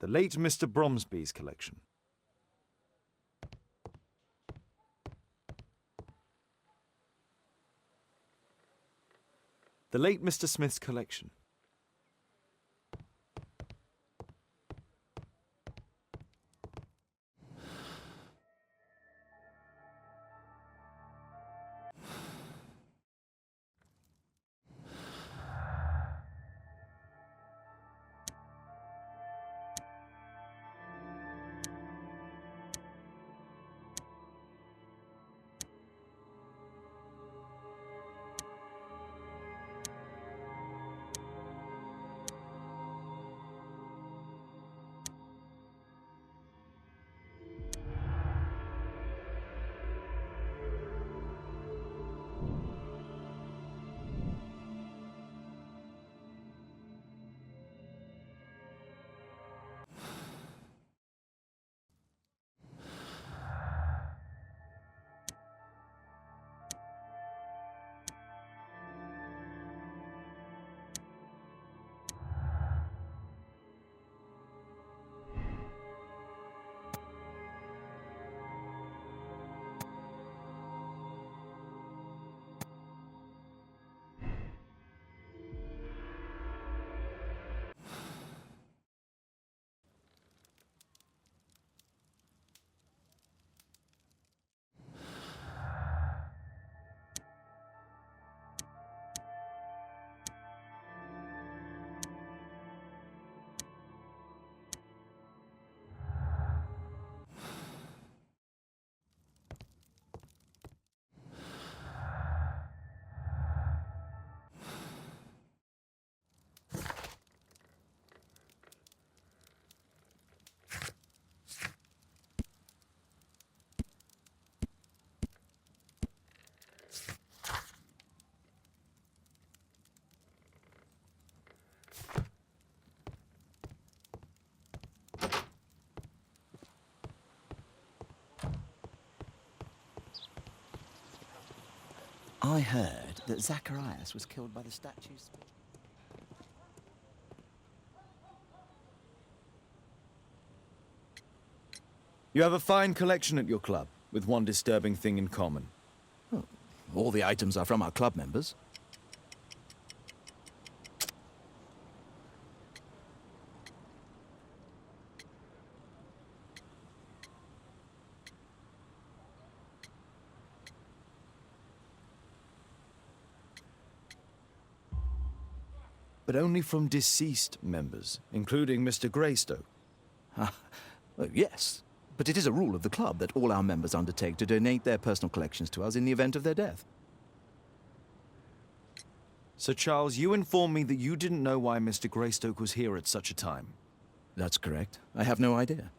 The late Mr. Bromsby's collection. The late Mr. Smith's collection. I heard that Zacharias was killed by the statues. You have a fine collection at your club, with one disturbing thing in common. Oh, all the items are from our club members. But only from deceased members, including Mr. Greystoke. Oh, yes, but it is a rule of the club that all our members undertake to donate their personal collections to us in the event of their death. Sir Charles, you informed me that you didn't know why Mr. Greystoke was here at such a time. That's correct. I have no idea.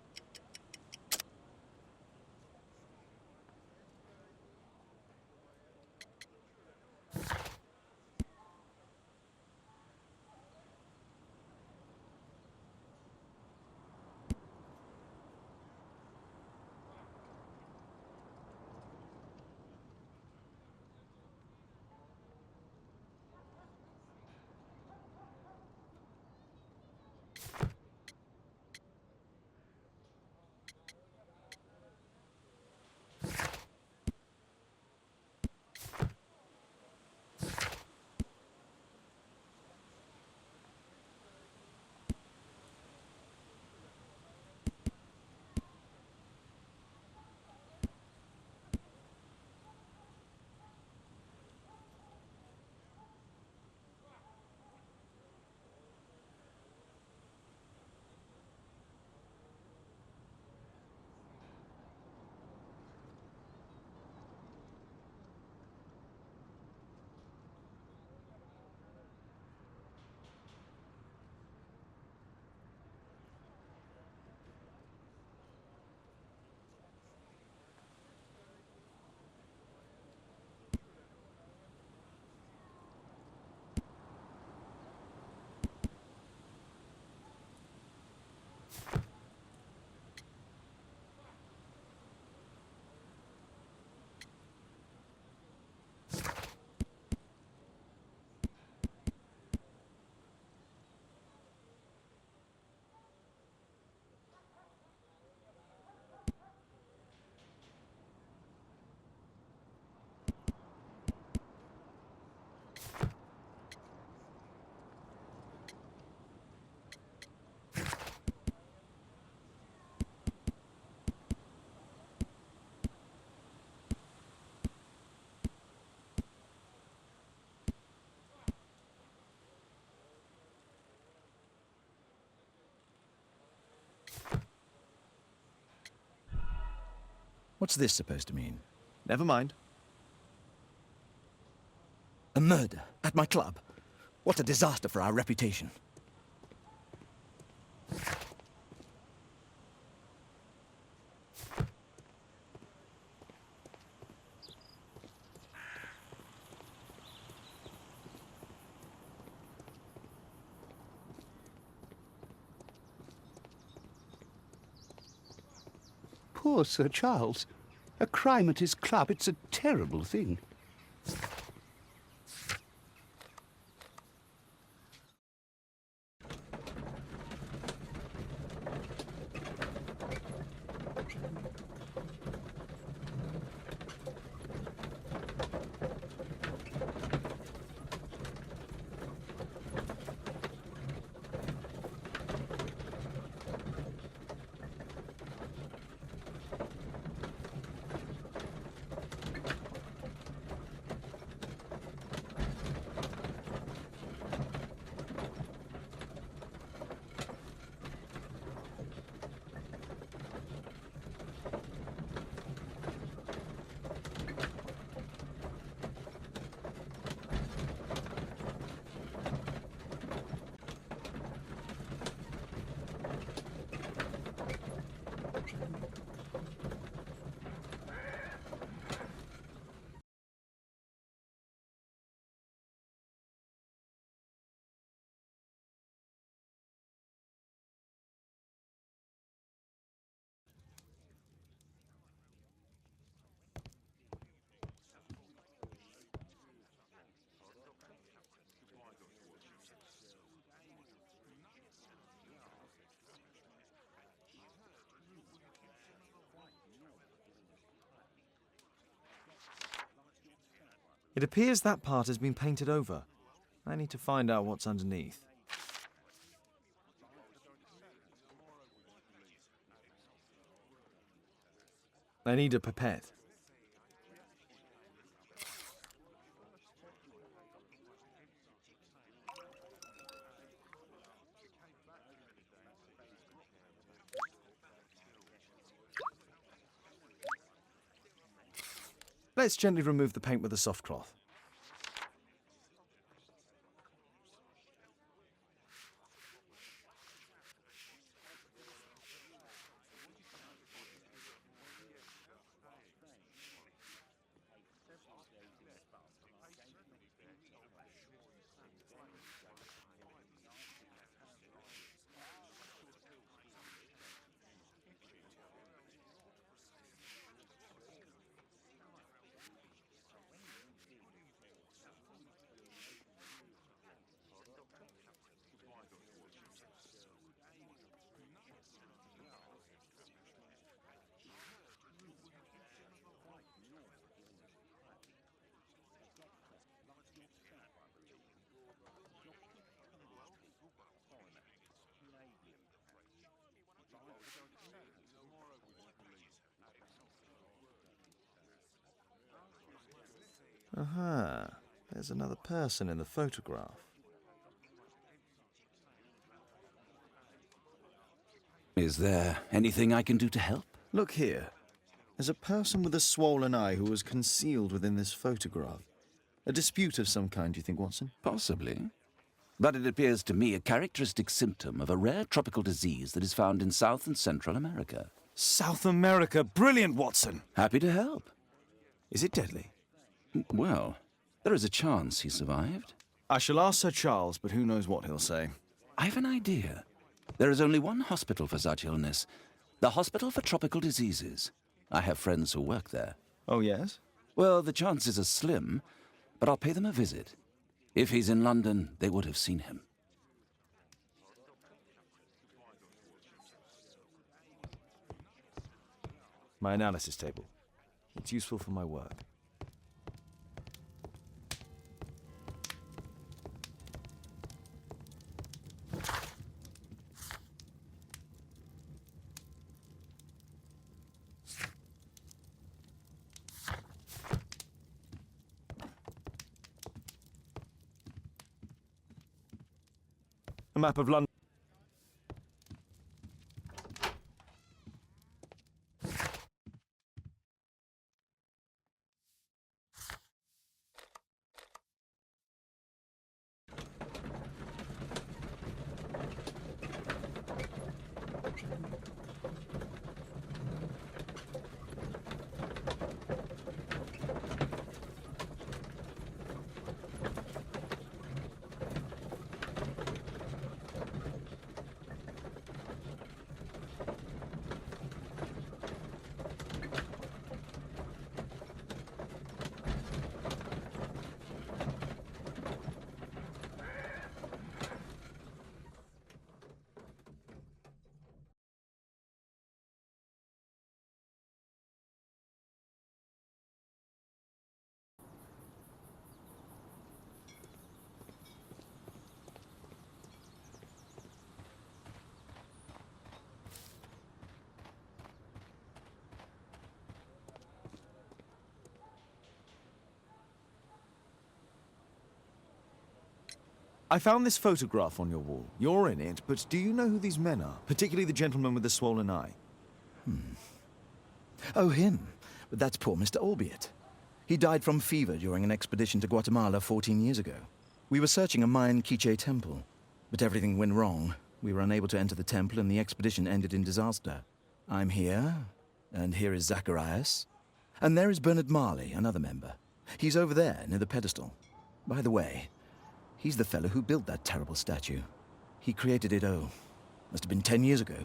What's this supposed to mean? Never mind. A murder at my club? What a disaster for our reputation. Poor Sir Charles. A crime at his club, it's a terrible thing. It appears that part has been painted over. I need to find out what's underneath. I need a pipette. Let's gently remove the paint with a soft cloth. Aha, there's another person in the photograph. Is there anything I can do to help? Look here. There's a person with a swollen eye who was concealed within this photograph. A dispute of some kind, do you think, Watson? Possibly. But it appears to me a characteristic symptom of a rare tropical disease that is found in South and Central America. South America! Brilliant, Watson! Happy to help. Is it deadly? Well, there is a chance he survived. I shall ask Sir Charles, but who knows what he'll say. I have an idea. There is only one hospital for such illness. The Hospital for Tropical Diseases. I have friends who work there. Oh, yes? Well, the chances are slim, but I'll pay them a visit. If he's in London, they would have seen him. My analysis table. It's useful for my work. A map of London. I found this photograph on your wall. You're in it, but do you know who these men are? Particularly the gentleman with the swollen eye. Oh, him. But that's poor Mr. Albeit. He died from fever during an expedition to Guatemala 14 years ago. We were searching a Mayan Quiche temple, but everything went wrong. We were unable to enter the temple, and the expedition ended in disaster. I'm here, and here is Zacharias. And there is Bernard Marley, another member. He's over there, near the pedestal. By the way, he's the fellow who built that terrible statue. He created it, must have been 10 years ago.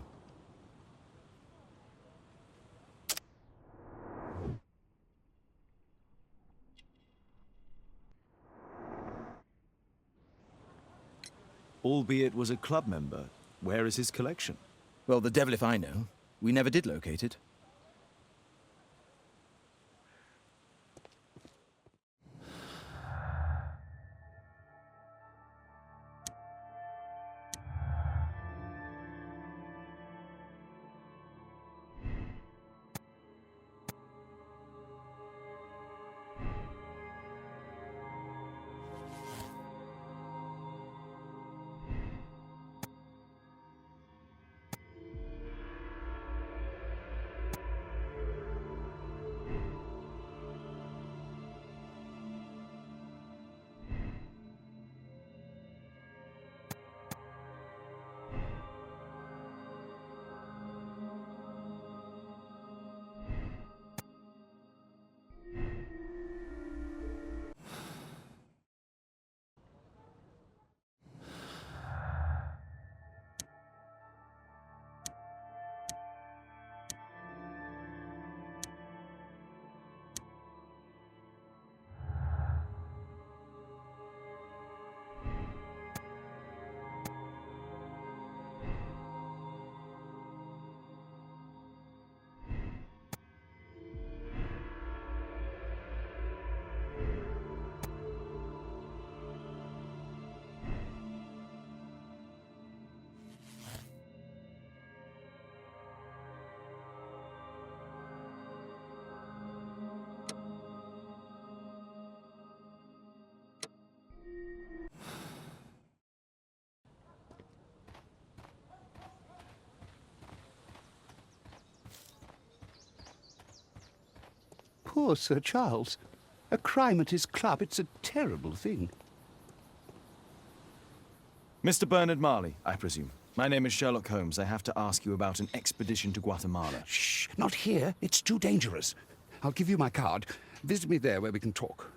Albeit was a club member. Where is his collection? Well, the devil if I know. We never did locate it. Poor Sir Charles. A crime at his club, it's a terrible thing. Mr. Bernard Marley, I presume. My name is Sherlock Holmes. I have to ask you about an expedition to Guatemala. Shh, not here. It's too dangerous. I'll give you my card. Visit me there where we can talk.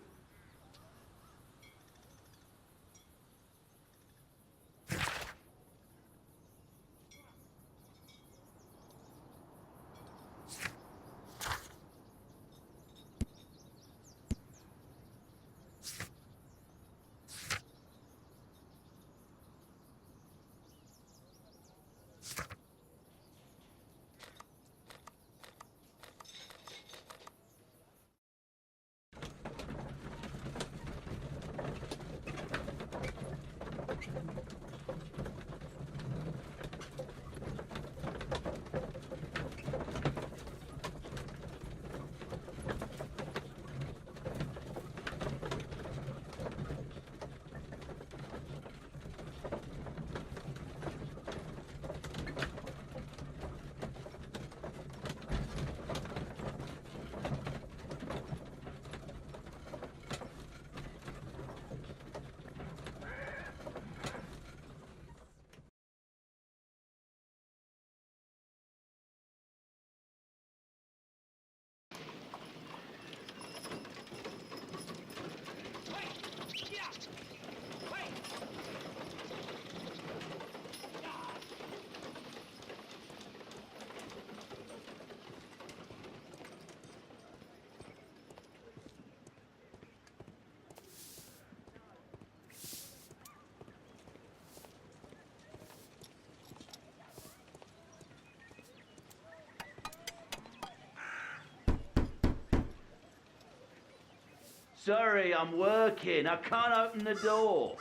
Sorry, I'm working. I can't open the door.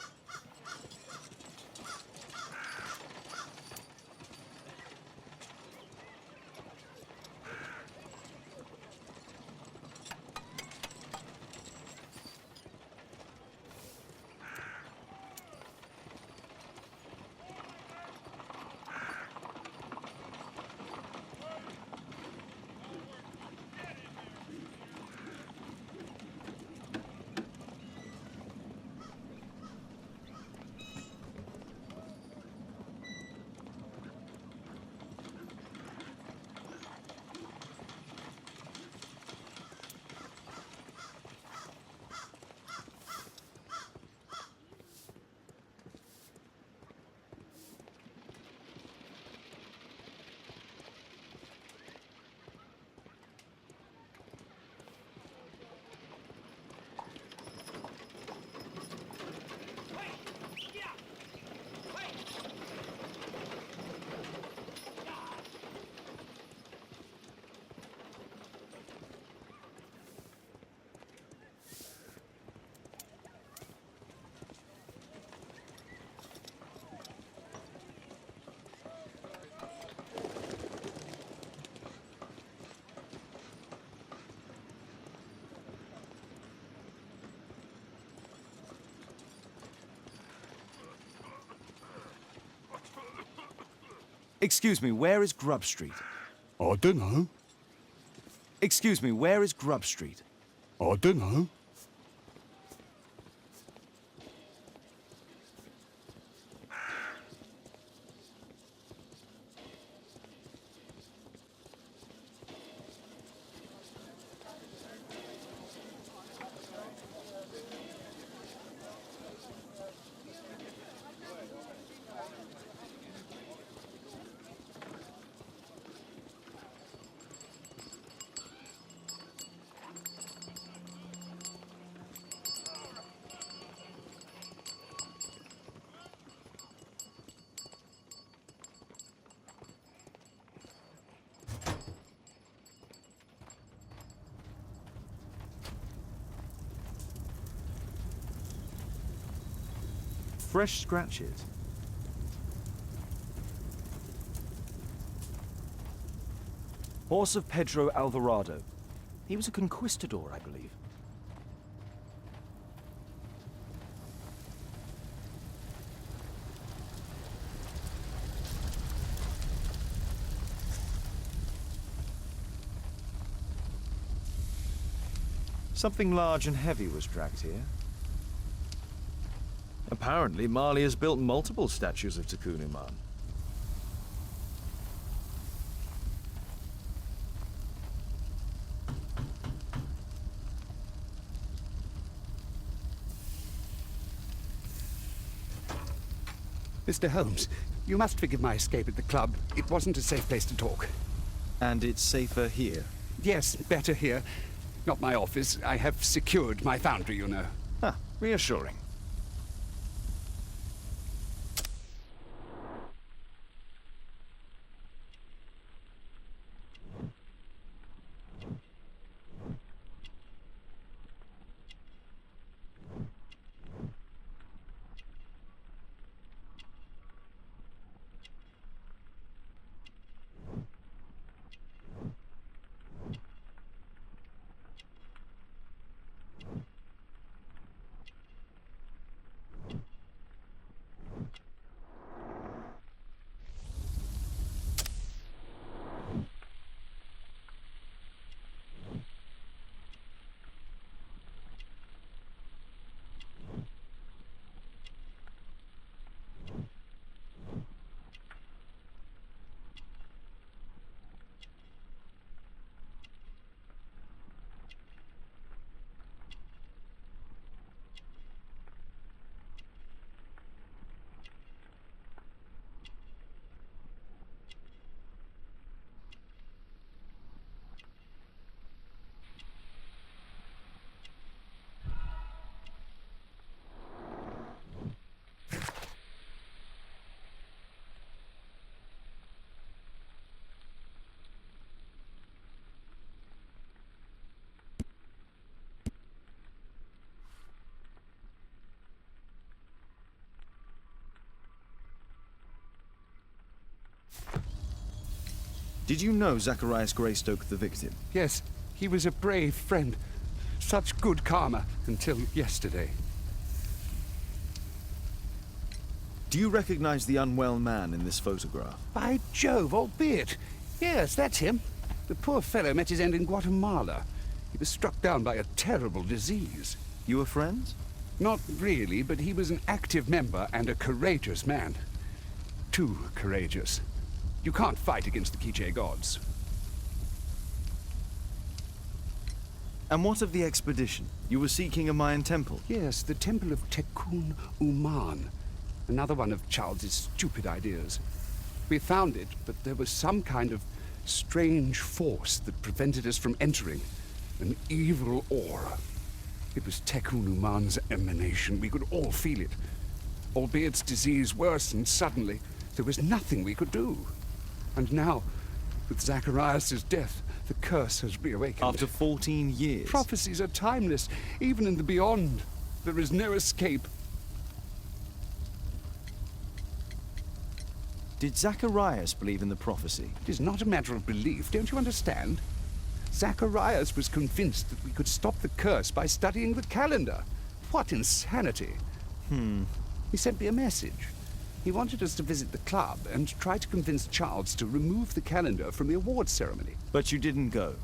Excuse me, where is Grub Street? I dunno. Excuse me, where is Grub Street? I dunno. Fresh scratches. Horse of Pedro Alvarado. He was a conquistador, I believe. Something large and heavy was dragged here. Apparently, Marley has built multiple statues of Takunuman. Mr. Holmes, you must forgive my escape at the club. It wasn't a safe place to talk. And it's safer here. Yes, better here. Not my office. I have secured my foundry, you know. Ah, reassuring. Did you know Zacharias Greystoke, the victim? Yes, he was a brave friend. Such good karma until yesterday. Do you recognize the unwell man in this photograph? By Jove, albeit. Yes, that's him. The poor fellow met his end in Guatemala. He was struck down by a terrible disease. You were friends? Not really, but he was an active member and a courageous man. Too courageous. You can't fight against the Quiche gods. And what of the expedition? You were seeking a Mayan temple? Yes, the Temple of Tekun Uman. Another one of Charles's stupid ideas. We found it, but there was some kind of strange force that prevented us from entering. An evil aura. It was Tekun Uman's emanation. We could all feel it. Albeit its disease worsened suddenly, there was nothing we could do. And now, with Zacharias' death, the curse has reawakened. After 14 years? Prophecies are timeless. Even in the beyond, there is no escape. Did Zacharias believe in the prophecy? It is not a matter of belief, don't you understand? Zacharias was convinced that we could stop the curse by studying the calendar. What insanity! He sent me a message. He wanted us to visit the club and try to convince Charles to remove the calendar from the awards ceremony. But you didn't go.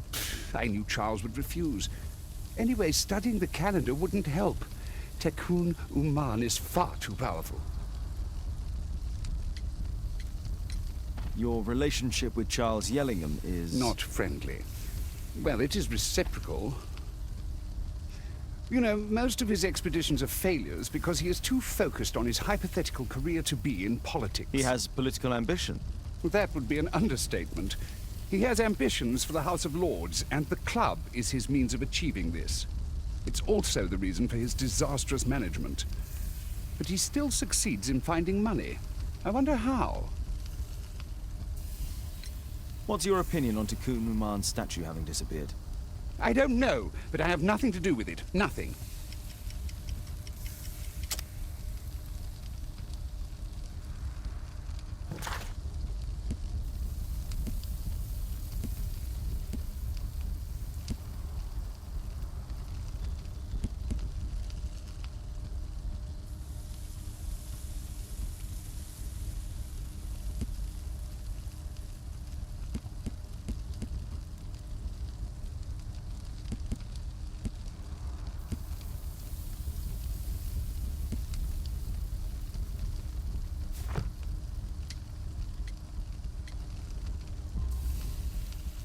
I knew Charles would refuse. Anyway, studying the calendar wouldn't help. Tikkun Uman is far too powerful. Your relationship with Charles Yellingham is... Not friendly. Well, it is reciprocal. You know, most of his expeditions are failures because he is too focused on his hypothetical career to be in politics. He has political ambition. That would be an understatement. He has ambitions for the House of Lords, and the club is his means of achieving this. It's also the reason for his disastrous management. But he still succeeds in finding money. I wonder how. What's your opinion on Tikkun Uman's statue having disappeared? I don't know, but I have nothing to do with it. Nothing.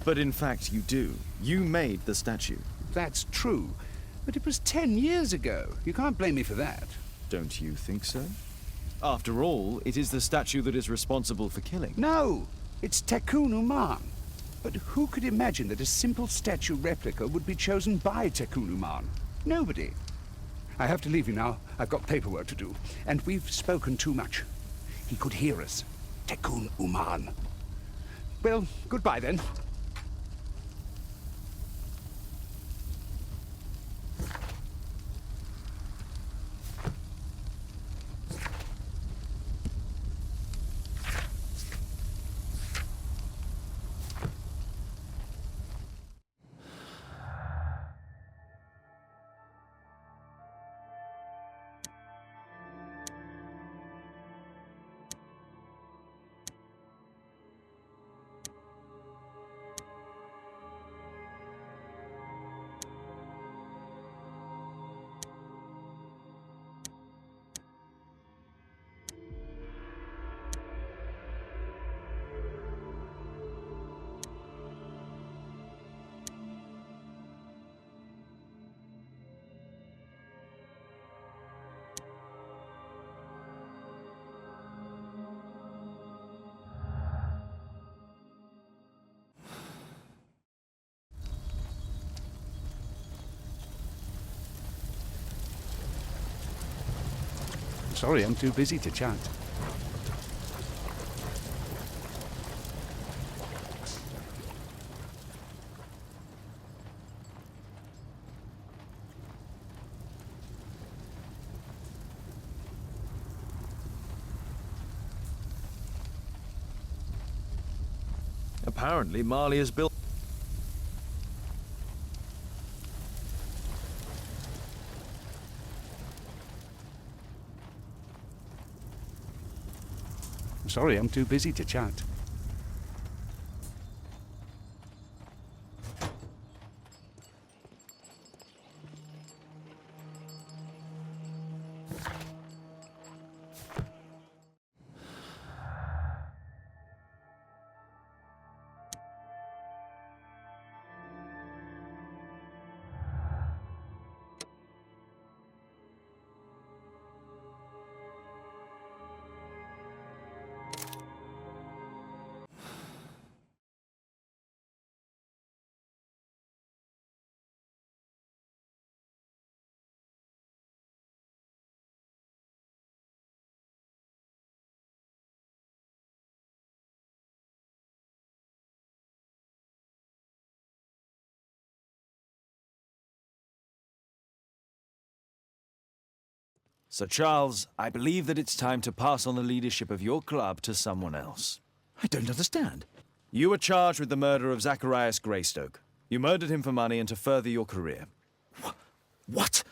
But in fact, you do. You made the statue. That's true. But it was 10 years ago. You can't blame me for that. Don't you think so? After all, it is the statue that is responsible for killing. No! It's Tikkun Uman. But who could imagine that a simple statue replica would be chosen by Tikkun Uman? Nobody. I have to leave you now. I've got paperwork to do. And we've spoken too much. He could hear us. Tikkun Uman. Well, goodbye then. Sorry, I'm too busy to chat. Apparently, Marley has built... Sorry, I'm too busy to chat. Sir Charles, I believe that it's time to pass on the leadership of your club to someone else. I don't understand. You were charged with the murder of Zacharias Greystoke. You murdered him for money and to further your career. What?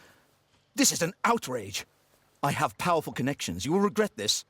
This is an outrage. I have powerful connections. You will regret this.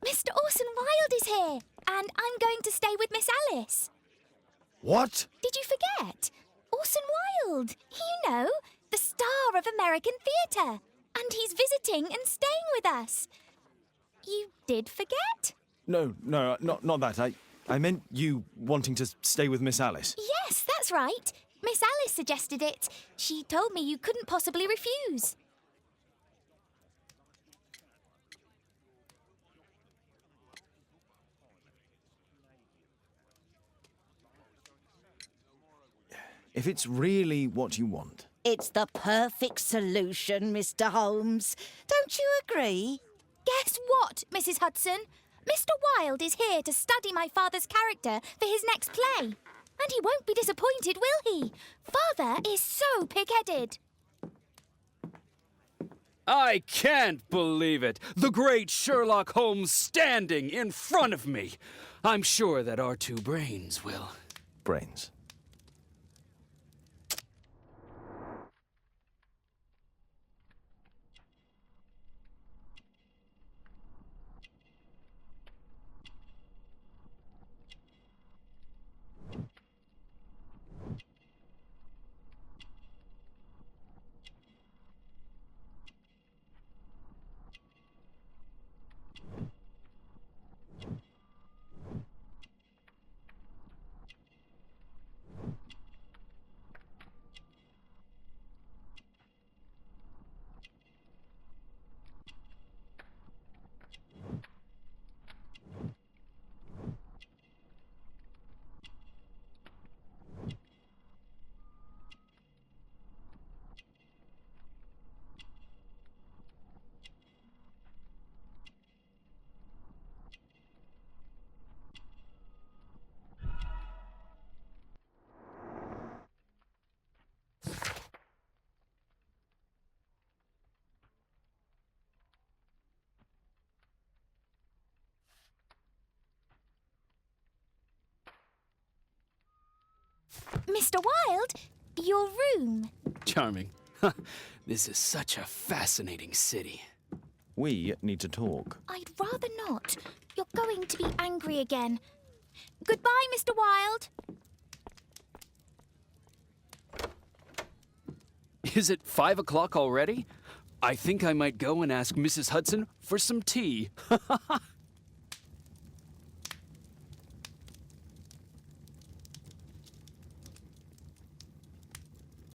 Mr. Orson Wilde is here, and I'm going to stay with Miss Alice. What? Did you forget? Orson Wilde, you know, the star of American theatre. And he's visiting and staying with us. You did forget? No, not that. I meant you wanting to stay with Miss Alice. Yes, that's right. Miss Alice suggested it. She told me you couldn't possibly refuse. If it's really what you want. It's the perfect solution, Mr. Holmes. Don't you agree? Guess what, Mrs. Hudson? Mr. Wilde is here to study my father's character for his next play. And he won't be disappointed, will he? Father is so pig-headed. I can't believe it. The great Sherlock Holmes standing in front of me. I'm sure that our two brains will. Brains. Mr. Wilde, your room. Charming. This is such a fascinating city. We need to talk. I'd rather not. You're going to be angry again. Goodbye, Mr. Wilde. Is it 5 o'clock already? I think I might go and ask Mrs. Hudson for some tea.